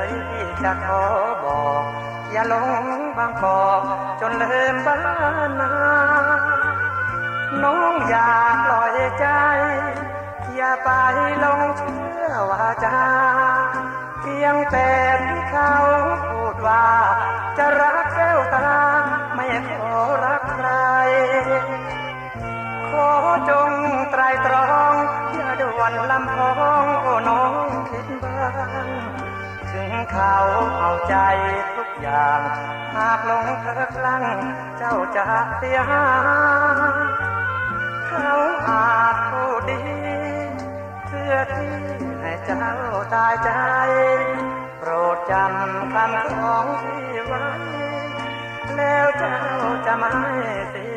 ยจะขอบอกอย่าหลงบางกอกจนลืมบ้านนาน้องอย่าปล่อยใจอย่าไปหลงเชื่อว่าจาเพียงแต่ที่เขาพูดว่าจะรักแก้วตาไม่ขอรักใครขอจงไตรตรองอย่าด่วนลำพองโอ้น้องคิดบ้างถึงเขาเอาใจทุกอย่างหากหลงเธอคลั่งเจ้าจะเสียหายเขาอาจพูดดีเพื่อที่ให้เจ้าตายใจโปรดจำคำของพี่ไว้แล้วเจ้าจะไม่เสีย